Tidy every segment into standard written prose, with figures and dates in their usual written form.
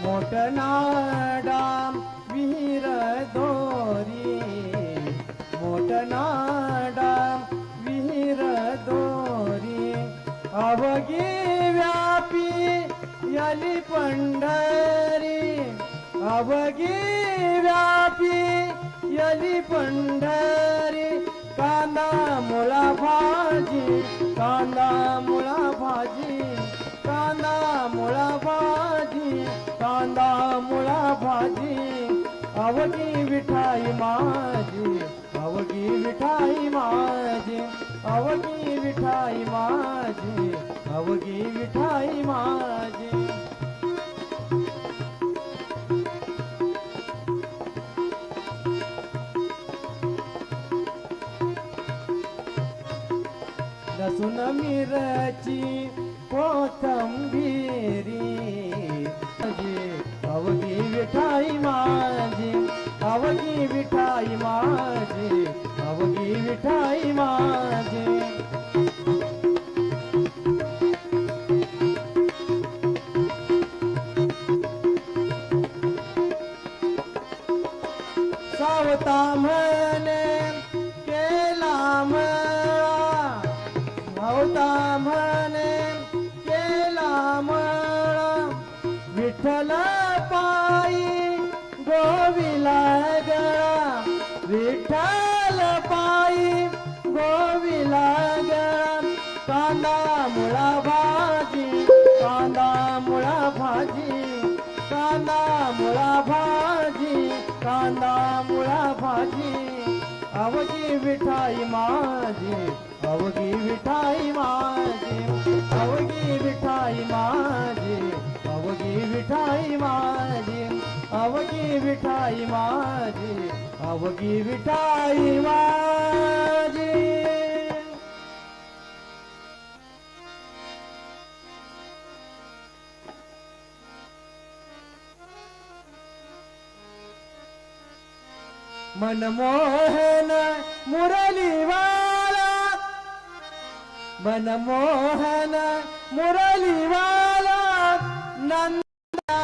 मोठनाडा विहीर दोरी, मोठनाडा विहीर दोरी, अवघी व्यापी याली पंढरी, अवघी व्यापी याली पंढरी, कांदा मुळा भाजी, कांदा मुळा भाजी, कांदा मुळा भाजी, कांदा मुळा भाजी, अवघी विठाई माझी, अवघी विठाई माझी, अवघी विठाई माझी, अवघी विठाई माझी. लसूण मिरची कोथिंबिरी, अवघी विठाई माझी, अवघी विठाई माझी, अवघी विठाई माझी. सावता म्हणे केला मळा, सावता म्हणे केला मळा, विठ्ठल पायी गोविला गळा, विठ्ठल पायी गोविला गळा, कांदा मुळा भाजी, कांदा मुळा भाजी, कांदा मुळा भाजी, कांदा मुळा भाजी, अवघी विठाई माझी, अवघी विठाई माझी, अवघी विठाई माझी, अवघी विठाई माझी, अवघी विठाई माझी, अवघी विठाई माझी. मनमोहन मुरलीवाला, मनमोहन मुरलीवाला, नंदा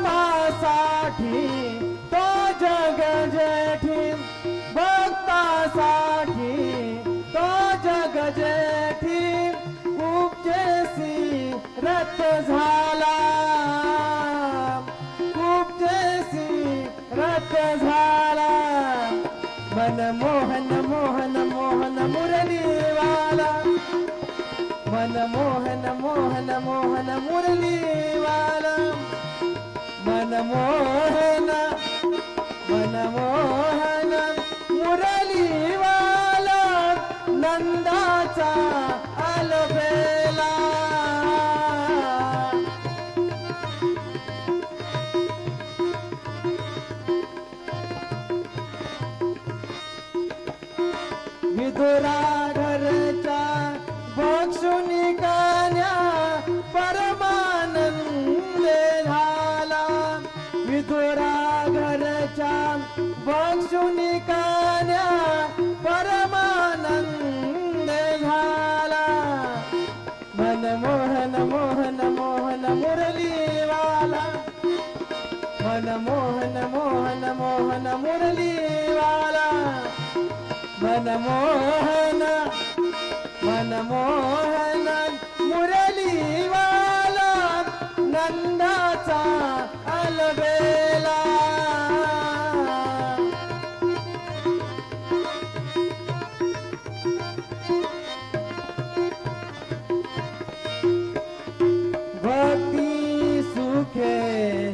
भक्तासाठी तो जग जेठी, भक्तासाठी तो जग जेठी, उपजेसी रथ झाला, उपजेसी रथ झाला. मनमोहन मोहन मोहन मुरलीवाला, मनमोहन मोहन मोहन मुरलीवाला, मनमोहन मनमोहन मुरलीवाला, नंदाचा अलबेला. विदुरा घरच्या बक्षुनी कान्या परमानंदे झाला, विदुरा घरच्या बक्षुनी कान्या परमानंदे झाला. मनमोहन मोहन मोहन मुरलीवाला, मनमोहन मोहन मोहन मुरलीवाला, मनमोहन मनमोहन मुरलीवाला, नंदाचा अलबेला. भक्ती सुखे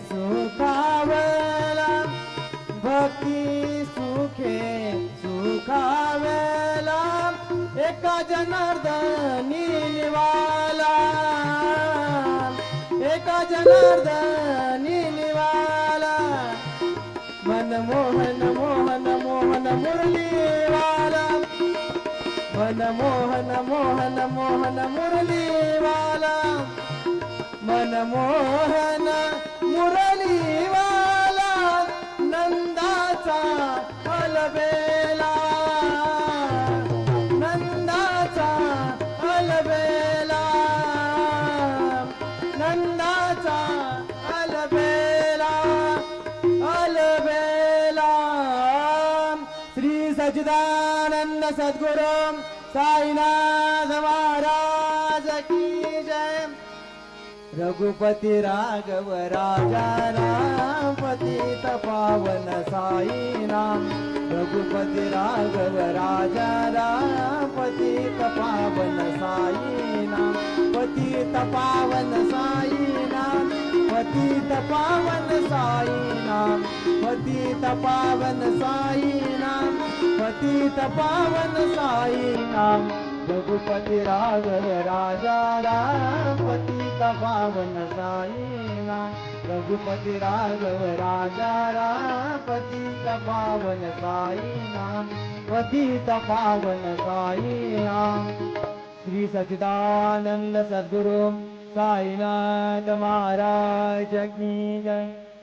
सुखावला, भक्ती सुखे सुखावला, एका जनार्दनी निवाला, एका जनार्दनी निवाला. मनमोहन मोहन मोहन मुरलीवाला, मनमोहन मोहन मोहन मुरलीवाला मनमोहन मुरलीवाला नंदाचा अलबेला नंदाचा अलबेला नंदाचा अलबेला अलबेला श्री सच्चिदानंद सद्गुरु साईनाथ महाराज की जय रघुपति राघव राजा राम पतित पावन साई नाम रघुपति राघव राजा राम पतित पावन साई नाम पतित पावन साई नाम पतित पावन साई नाम पतित पावन साई नाम पतित पावन साई नाम रघुपति राघव राजा राम पतित पावन साई नाम रघुपति राघव राजा राम पतित पावन साई नाम पतित पावन साई नाम श्री सच्चिदानंद सद्गुरु साईनाथ महाराज की जय।